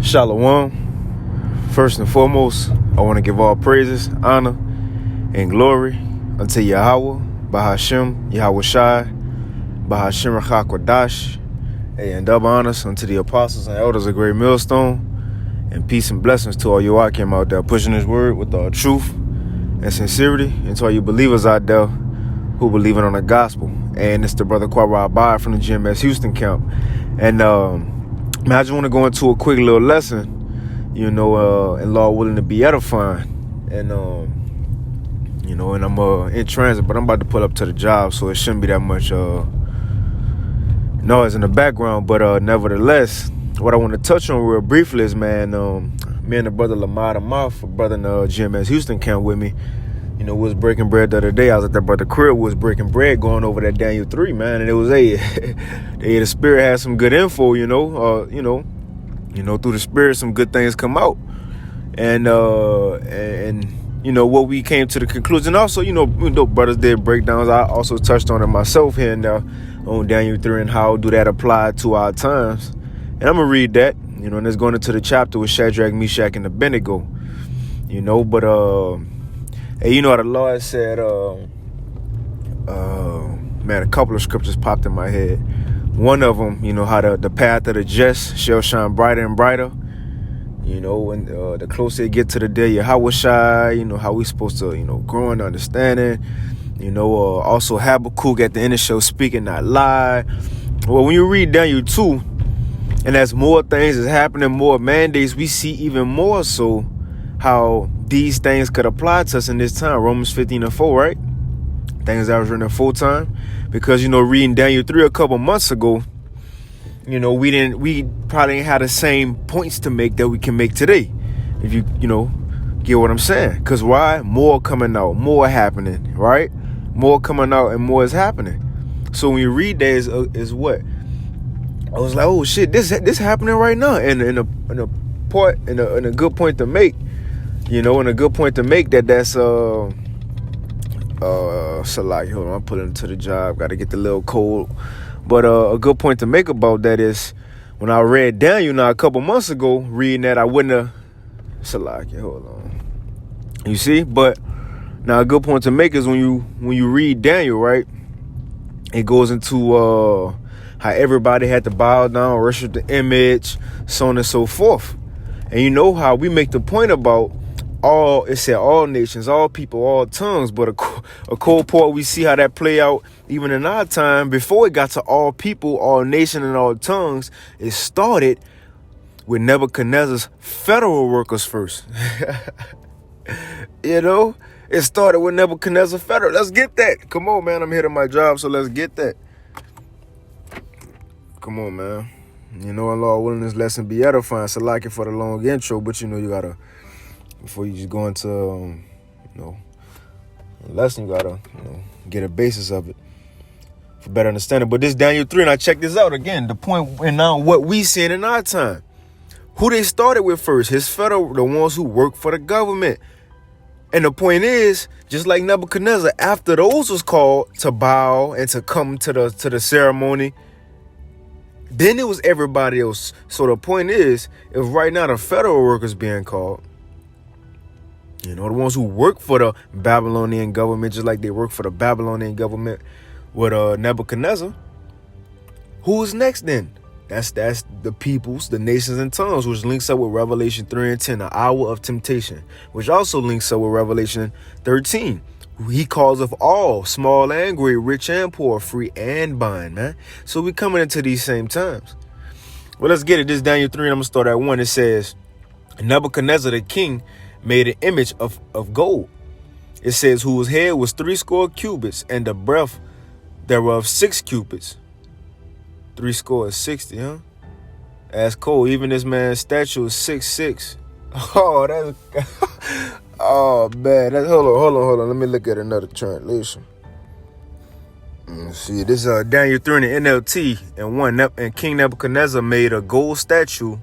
Shalom. First and foremost, I want to give all praises, honor, and glory unto Yahweh, Bahashem, Yahweh Shai, Bahashem Rachakwadash, and double honors unto the apostles and elders of Great Millstone, and peace and blessings to all you Akim out there pushing this word with all truth and sincerity, and to all you believers out there who believing on the gospel. And it's the brother Kwara Abad from the GMS Houston camp. And man, I just want to go into a quick little lesson, and Lord willing to be edifying. And and I'm in transit, but I'm about to pull up to the job, so it shouldn't be that much noise in the background. But nevertheless, what I want to touch on real briefly is, man, me and the brother Lamar Mouth, a brother in the GMS Houston camp with me, we was breaking bread the other day. I was at that brother crib, was breaking bread, going over that Daniel 3, man, and it was the spirit had some good info, through the spirit some good things come out, and what we came to the conclusion. Also, brothers did breakdowns. I also touched on it myself here and there on Daniel 3 and how do that apply to our times. And I'm gonna read that, and it's going into the chapter with Shadrach, Meshach, and Abednego, Hey, how the Lord said, man, a couple of scriptures popped in my head. One of them, how the path of the just shall shine brighter and brighter. And the closer you get to the day, Yahweh Shai, how we supposed to, grow in understanding. Also Habakkuk at the end of the show, speaking not lie. Well, when you read Daniel 2, and as more things is happening, more mandates, we see even more so how these things could apply to us in this time. Romans 15:4, right? Things that was written in full time. Because, reading Daniel 3 a couple months ago, we probably ain't had the same points to make that we can make today. If you, get what I'm saying. Because why? More coming out, more happening, right? More coming out and more is happening. So when you read that is what? I was like, oh shit, this happening right now. And in a good point to make, and a good point to make that's Salaki, hold on, I'm pulling into the job, gotta get the little code. But a good point to make about that is when I read Daniel now a couple months ago, reading that, I wouldn't have Salaki, hold on. You see? But now a good point to make is when you read Daniel, right? It goes into how everybody had to bow down, worship the image, so on and so forth. And how we make the point about it said all nations, all people, all tongues, but a cold part, we see how that play out even in our time. Before it got to all people, all nation, and all tongues, it started with Nebuchadnezzar's federal workers first. It started with Nebuchadnezzar federal. Let's get that. Come on, man. I'm here to my job, so let's get that. Come on, man. And Lord willing, this lesson be edifying. So like it for the long intro, but you gotta, before you just go into a lesson, you gotta get a basis of it for better understanding. But this Daniel 3, and I check this out again. The point, and now what we seeing in our time, who they started with first, his federal, the ones who work for the government. And the point is, just like Nebuchadnezzar, after those was called to bow and to come to the ceremony, then it was everybody else. So the point is, if right now the federal workers being called, the ones who work for the Babylonian government, just like they work for the Babylonian government with Nebuchadnezzar, who's next then? That's the peoples, the nations and tongues, which links up with Revelation 3 and 10, the hour of temptation, which also links up with Revelation 13. He calls of all, small and great, rich and poor, free and bond, man. So we coming into these same times. Well, let's get it. This Daniel 3, and I'm going to start at 1. It says, Nebuchadnezzar the king made an image of gold. It says, whose head was 60 cubits, and the breadth thereof 6 cubits. 60, huh? That's cool. Even this man's statue is 6'6". Oh, that's oh man. Hold on. Let me look at another translation. Let's see. This is Daniel 3 in the NLT, and 1. And King Nebuchadnezzar made a gold statue.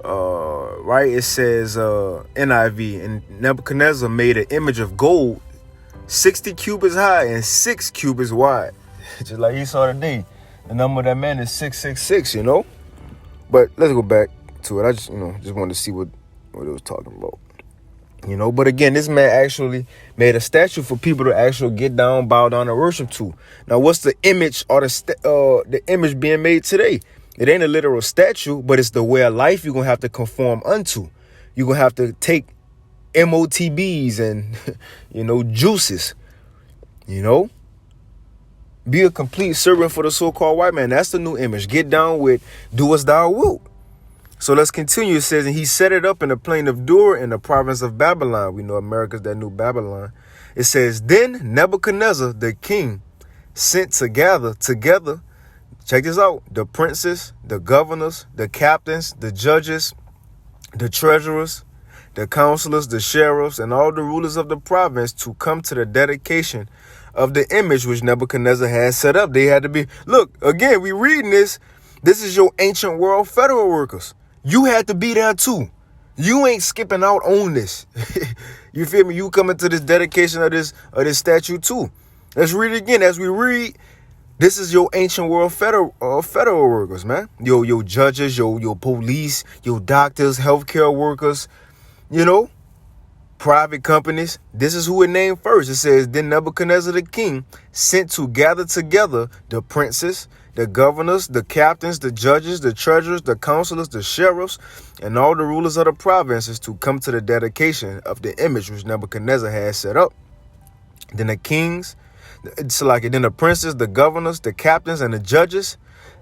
Right? It says NIV, and Nebuchadnezzar made an image of gold 60 cubits high and 6 cubits wide. Just like he saw today. The number of that man is 666, But let's go back. to it. I just wanted to see what it was talking about. But again, this man actually made a statue for people to actually get down, bow down, and worship to. Now, what's the image or the image being made today? It ain't a literal statue, but it's the way of life you're going to have to conform unto. You're going to have to take MOTBs and, juices, Be a complete servant for the so-called white man. That's the new image. Get down with do as thou wilt. So let's continue. It says, and he set it up in the plain of Dur in the province of Babylon. We know America's that new Babylon. It says, then Nebuchadnezzar, the king, sent to gather together, check this out, the princes, the governors, the captains, the judges, the treasurers, the counselors, the sheriffs, and all the rulers of the province to come to the dedication of the image which Nebuchadnezzar had set up. They had to be, look, again, we reading this. This is your ancient world federal workers. You had to be there too. You ain't skipping out on this. You feel me? You coming to this dedication of this statue too. Let's read it again. As we read, this is your ancient world federal workers, man. Your judges, your police, your doctors, healthcare workers, private companies. This is who it named first. It says, then Nebuchadnezzar the king sent to gather together the princes, the governors, the captains, the judges, the treasurers, the counselors, the sheriffs, and all the rulers of the provinces to come to the dedication of the image which Nebuchadnezzar had set up. Then the kings, then the princes, the governors, the captains, and the judges,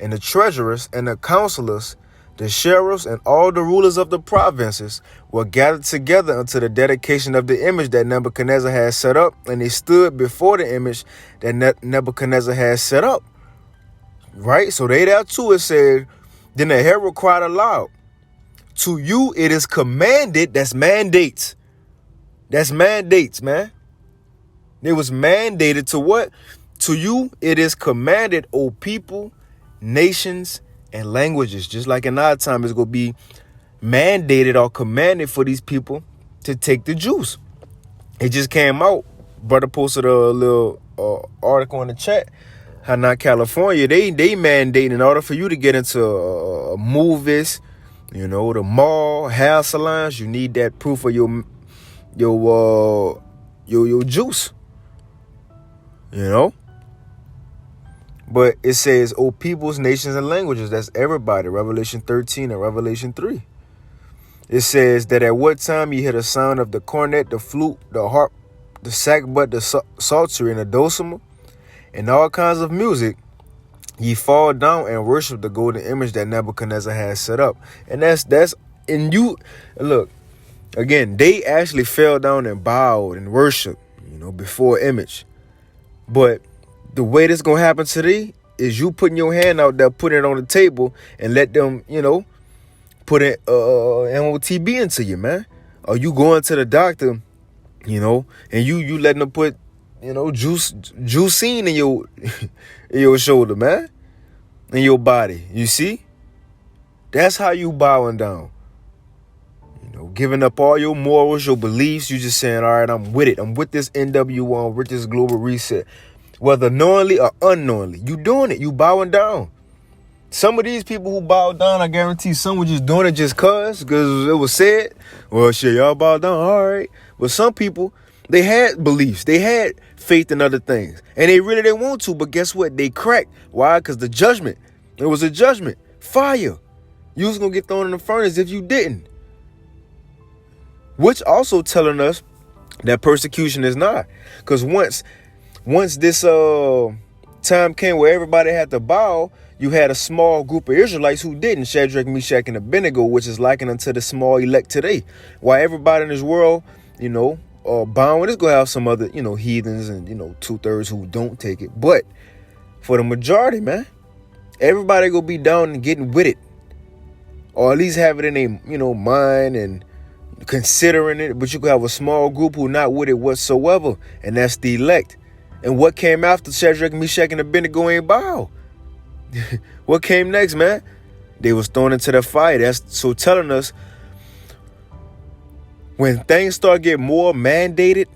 and the treasurers, and the counselors, the sheriffs, and all the rulers of the provinces were gathered together unto the dedication of the image that Nebuchadnezzar had set up, and they stood before the image that Nebuchadnezzar had set up. Right? So they there too. It said, then the herald cried aloud, to you it is commanded. That's mandates. That's mandates, man. It was mandated to what? To you it is commanded, O people, nations, and languages. Just like in our time, it's going to be mandated or commanded for these people to take the juice. It just came out. Brother posted a little article in the chat. How not California, they mandate in order for you to get into movies, the mall, hair salons, you need that proof of your juice, But it says, "O peoples, nations, and languages." That's everybody. Revelation 13 and Revelation 3. It says that at what time you hear the sound of the cornet, the flute, the harp, the sackbut, the psaltery, and the dulcimer, and all kinds of music, ye fall down and worship the golden image that Nebuchadnezzar has set up. And that's and you look again, they actually fell down and bowed and worshiped, before image. But the way this gonna happen today is you putting your hand out there, putting it on the table, and let them, put an MOTB into you, man. Or you going to the doctor, and you letting them put juicine in your in your shoulder, man, in your body. You see, that's how you bowing down. Giving up all your morals, your beliefs. You just saying, all right, I'm with it. I'm with this NWO, I'm with this global reset, whether knowingly or unknowingly. You doing it. You bowing down. Some of these people who bow down, I guarantee some were just doing it just because it was said. Well, shit, y'all bow down, all right. But some people, they had beliefs. They had faith in other things. And they really didn't want to. But guess what? They cracked. Why? Because the judgment. It was a judgment. Fire. You was going to get thrown in the furnace if you didn't. Which also telling us that persecution is not. Because once this time came where everybody had to bow, you had a small group of Israelites who didn't. Shadrach, Meshach, and Abednego, which is likened unto the small elect today. While everybody in this world, bowing, it's going to have some other, heathens and, 2/3 who don't take it. But for the majority, man, everybody going to be down and getting with it. Or at least have it in their, mind and considering it. But you could have a small group who not with it whatsoever. And that's the elect. And what came after Shadrach, Meshach, and Abednego ain't bow? What came next, man? They was thrown into the fire. That's so telling us when things start getting more mandated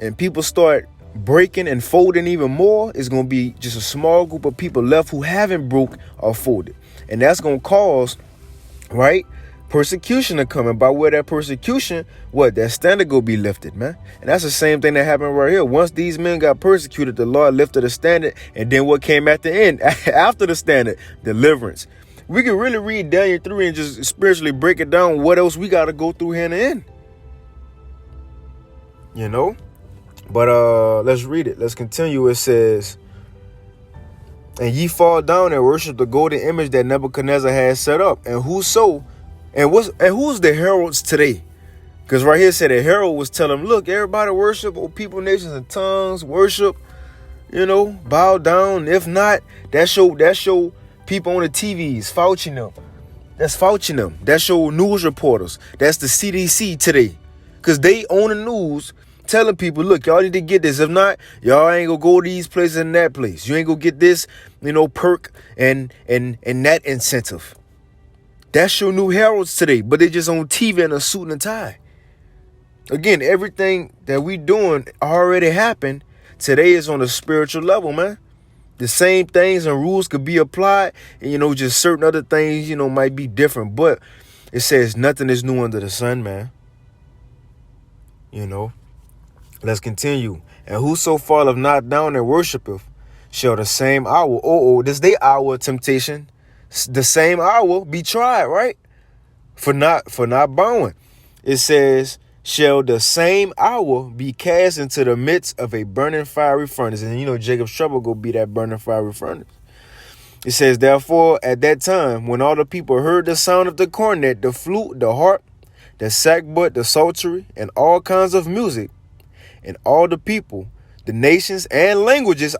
and people start breaking and folding even more, it's going to be just a small group of people left who haven't broke or folded. And that's going to cause, right, persecution are coming. By where that persecution, what? That standard go be lifted, man. And that's the same thing that happened right here. Once these men got persecuted, the Lord lifted the standard. And then what came at the end? After the standard? Deliverance. We can really read Daniel 3 and just spiritually break it down. What else we got to go through here in the end? You know? But let's read it. Let's continue. It says, and ye fall down and worship the golden image that Nebuchadnezzar had set up. And who's the heralds today? Because right here it said the herald was telling them, look, everybody worship, O people, nations, and tongues, worship, bow down. If not, that show people on the TVs, Fauci them. That's Fauci them. That show news reporters. That's the CDC today. Because they own the news telling people, look, y'all need to get this. If not, y'all ain't gonna go to these places and that place. You ain't gonna get this, perk and that incentive. That's your new heralds today, but they just on TV in a suit and a tie. Again, everything that we doing already happened. Today is on a spiritual level, man. The same things and rules could be applied, and just certain other things, might be different. But it says nothing is new under the sun, man. Let's continue. And whoso falleth not down and worshipeth shall the same hour, this day hour of temptation, the same hour be tried, right? For not bowing. It says, shall the same hour be cast into the midst of a burning fiery furnace. And Jacob's trouble go be that burning fiery furnace. It says, therefore, at that time, when all the people heard the sound of the cornet, the flute, the harp, the sackbut, the psaltery, and all kinds of music, and all the people, the nations and languages,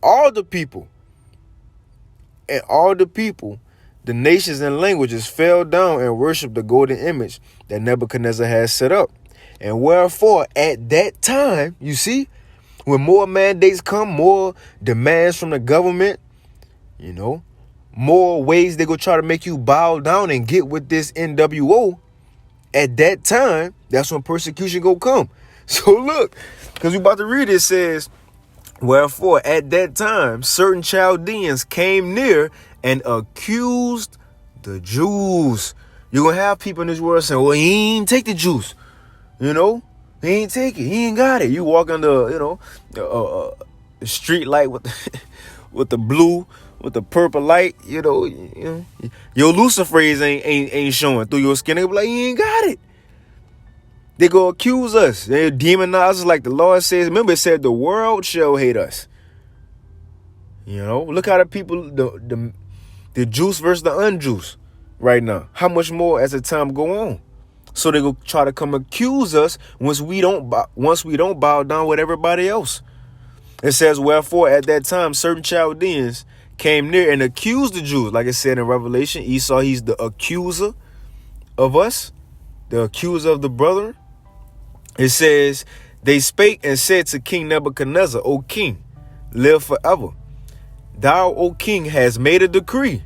the nations and languages fell down and worshiped the golden image that Nebuchadnezzar had set up. And wherefore, at that time, you see, when more mandates come, more demands from the government, more ways they go try to make you bow down and get with this NWO. At that time, that's when persecution go come. So look, because we about to read it, says, wherefore at that time, certain Chaldeans came near and accused the Jews. You're going to have people in this world saying, well, he ain't take the juice. He ain't take it. He ain't got it. You walk on the, street light with with the blue, with the purple light, your luciferase ain't showing through your skin. They be like, he ain't got it. They go accuse us. They demonize us like the Lord says. Remember, it said the world shall hate us. Look how the people, the juice versus the unjuice right now. How much more as the time go on? So they go try to come accuse us once we don't bow down with everybody else. It says, wherefore at that time certain Chaldeans came near and accused the Jews. Like it said in Revelation, Esau, he's the accuser of us, the accuser of the brethren. It says, they spake and said to King Nebuchadnezzar, O king, live forever. Thou, O king, hast made a decree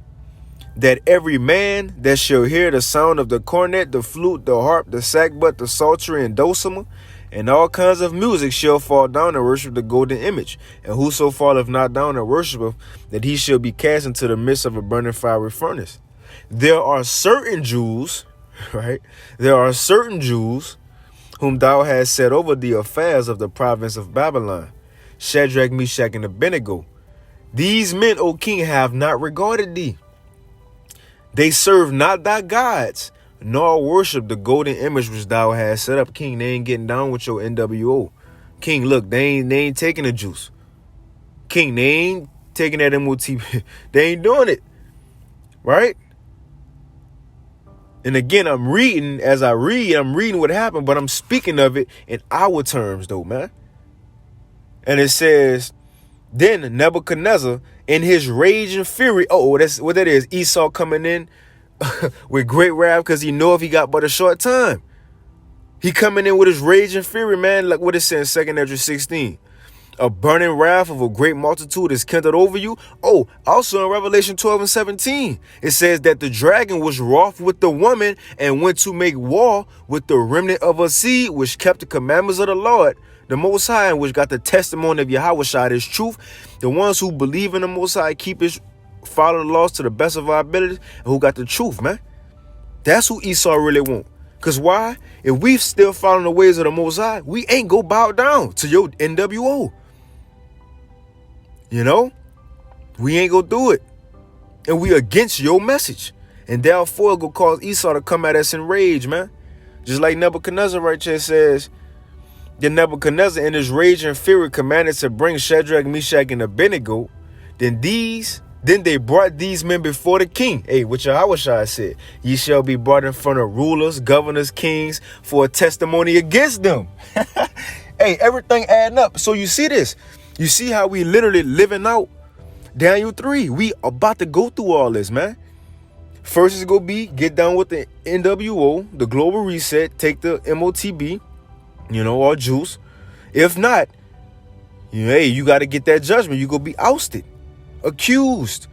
that every man that shall hear the sound of the cornet, the flute, the harp, the sackbut, the psaltery, and dulcimer, and all kinds of music shall fall down and worship the golden image. And whoso falleth not down and worshipeth, that he shall be cast into the midst of a burning fiery furnace. There are certain Jews, right? There are certain Jews whom thou hast set over the affairs of the province of Babylon, Shadrach, Meshach, and Abednego. These men, O king, have not regarded thee. They serve not thy gods, nor worship the golden image which thou hast set up. King, they ain't getting down with your NWO. King, look, they ain't taking the juice. King, they ain't taking that MOT. They ain't doing it. Right? And again, I'm reading what happened, but I'm speaking of it in our terms, though, man. And it says, then Nebuchadnezzar, in his rage and fury, that's what that is. Esau coming in with great wrath because he know if he got but a short time. He coming in with his rage and fury, man. Like what it says in 2 Ezra 16. A burning wrath of a great multitude is kindled over you. Also in Revelation 12 and 17, it says that the dragon was wroth with the woman and went to make war with the remnant of her seed, which kept the commandments of the Lord, the Most High, and which got the testimony of Yahweh, his truth. The ones who believe in the Most High, follow the laws to the best of our ability, and who got the truth, man. That's who Esau really want. Because why? If we still following the ways of the Most High, we ain't go bow down to your NWO. You know? We ain't gonna do it. And we against your message. And therefore it gonna cause Esau to come at us in rage, man. Just like Nebuchadnezzar right here says, then Nebuchadnezzar in his rage and fury commanded to bring Shadrach, Meshach, and Abednego. Then they brought these men before the king. Hey, what Yahushua said, ye shall be brought in front of rulers, governors, kings for a testimony against them. Hey, everything adding up. So you see this. You see how we literally living out Daniel 3. We about to go through all this, man. First is going to be get down with the NWO, the global reset, take the MOTB, or juice. If not, hey, you got to get that judgment. You going to be ousted, accused.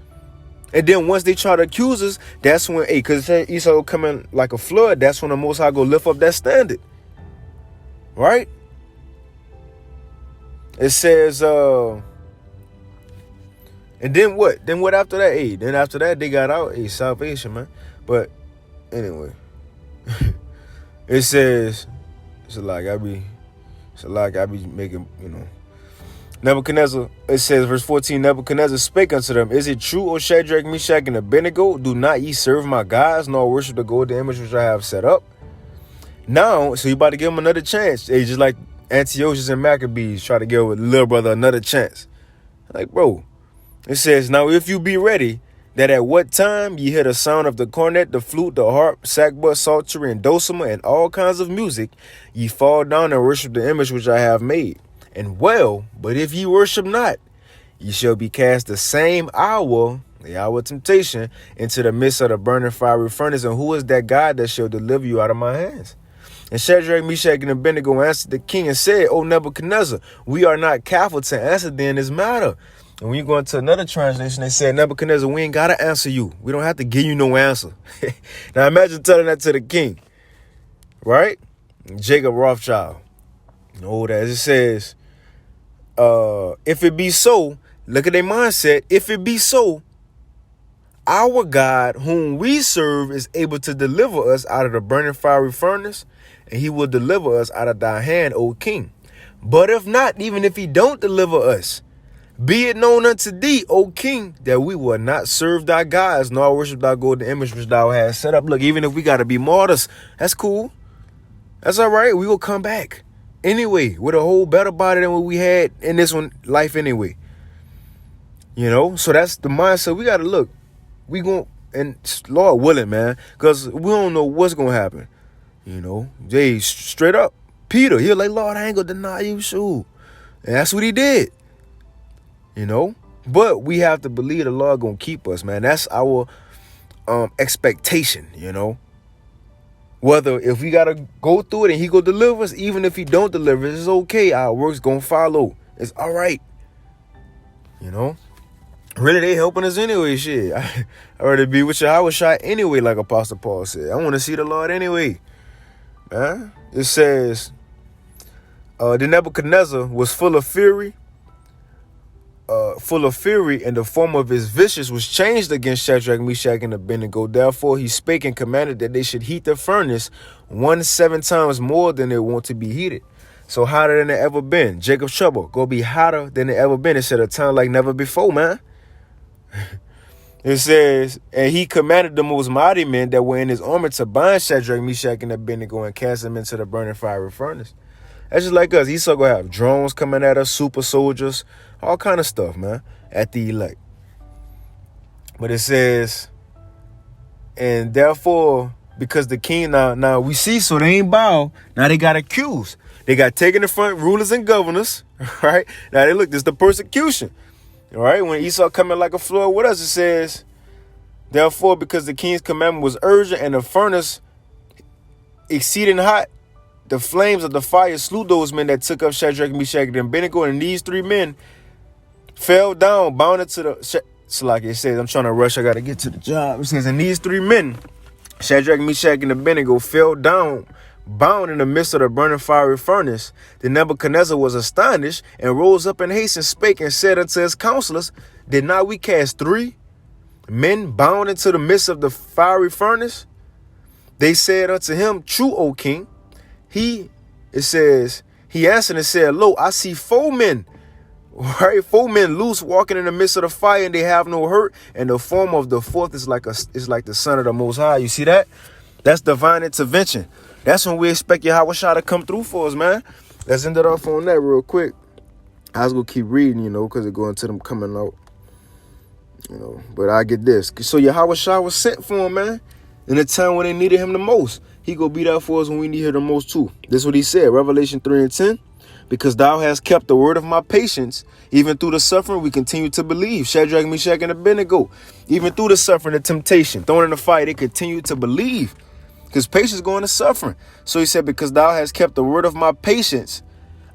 And then once they try to accuse us, that's when, because Esau coming like a flood, that's when the Most High go lift up that standard. Right? It says, and then what? Then what after that? Then after that, they got out. Salvation, man. But anyway, it says, it's a lot I be making, Nebuchadnezzar, it says, verse 14, Nebuchadnezzar spake unto them, is it true, O Shadrach, Meshach, and Abednego? Do not ye serve my gods, nor worship the golden image which I have set up? Now, so you about to give him another chance. Hey, just like Antiochus and Maccabees try to give a little brother another chance. Like, bro. It says, now if you be ready, that at what time ye hear the sound of the cornet, the flute, the harp, sackbut, psaltery, and dulcimer, and all kinds of music, ye fall down and worship the image which I have made. And well, but if ye worship not, ye shall be cast the same hour, the hour of temptation, into the midst of the burning fiery furnace. And who is that God that shall deliver you out of my hands? And Shadrach, Meshach, and Abednego answered the king and said, O Nebuchadnezzar, we are not careful to answer thee in this matter. And when you go into another translation, they said, Nebuchadnezzar, we ain't got to answer you. We don't have to give you no answer. Now imagine telling that to the king, right? Jacob Rothschild. That it says, if it be so, look at their mindset. If it be so, our God whom we serve is able to deliver us out of the burning fiery furnace, and he will deliver us out of thy hand, O king. But if not, even if he don't deliver us, be it known unto thee, O king, that we will not serve thy gods, nor worship thy golden image which thou hast set up. Look, even if we got to be martyrs, that's cool. That's all right. We will come back anyway with a whole better body than what we had in this one life anyway. So that's the mindset. We got to look. We going, and Lord willing, man, because we don't know what's going to happen. They straight up, Peter, he was like, Lord, I ain't going to deny you, shoot. And that's what he did. But we have to believe the Lord gonna keep us, man. That's our expectation, Whether if we gotta go through it and he go deliver us, even if he don't deliver us, it's okay. Our work's gonna follow. It's all right. Really, they helping us anyway, shit. I rather be with Yahushua anyway, like Apostle Paul said. I want to see the Lord anyway, man. It says, the Nebuchadnezzar was full of fury, and the form of his vicious was changed against Shadrach, Meshach, and Abednego. Therefore he spake and commanded that they should heat the furnace 7 times more than they want to be heated. So hotter than it ever been. Jacob's trouble gonna be hotter than it ever been. It said a time like never before, man. It says, and he commanded the most mighty men that were in his army to bind Shadrach, Meshach, and Abednego and cast them into the burning fiery furnace. That's just like us. Esau gonna have drones coming at us, super soldiers, all kind of stuff, man, at the elect. But it says, and therefore, because the king, now we see, so they ain't bow. Now they got accused. They got taken in front, rulers and governors, right? Now they look, this is the persecution, all right? When Esau coming like a flood with us, it says, therefore, because the king's commandment was urgent and the furnace exceeding hot, the flames of the fire slew those men that took up Shadrach, Meshach, and Abednego, and these 3 men fell down, bound into the... So like it says, I'm trying to rush, I got to get to the job. It says, and these 3 men, Shadrach, Meshach, and Abednego, fell down, bound in the midst of the burning fiery furnace. Then Nebuchadnezzar was astonished, and rose up in haste, and spake, and said unto his counselors, did not we cast 3 men bound into the midst of the fiery furnace? They said unto him, true, O king. He answered and said, lo, I see 4 men, right? 4 men loose walking in the midst of the fire, and they have no hurt. And the form of the 4th is like the Son of the Most High. You see that? That's divine intervention. That's when we expect Yahweh Shah to come through for us, man. Let's end it off on that real quick. I was going to keep reading, because it's going to them coming out. But I get this. So Yahweh Shah was sent for him, man. In a time when they needed him the most. He go be there for us when we need him the most too. This is what he said. Revelation 3:10. Because thou hast kept the word of my patience. Even through the suffering, we continue to believe. Shadrach, Meshach, and Abednego. Even through the suffering, the temptation, thrown in the fire, they continue to believe. Because patience going to suffering. So he said, because thou hast kept the word of my patience,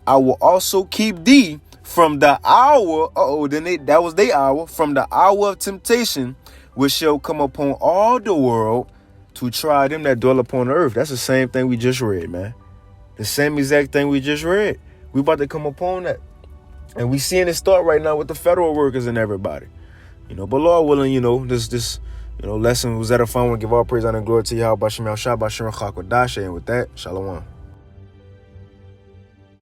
I will also keep thee from the hour. That was their hour. From the hour of temptation, which shall come upon all the world to try them that dwell upon the earth. That's the same thing we just read, man. The same exact thing we just read. We about to come upon that. And we seeing it start right now with the federal workers and everybody. But Lord willing, this lesson was edifying. I want to give all praise, honor, and glory to Yahweh Bashem Yahshua Bashem Chakwadashe. And with that, Shalom.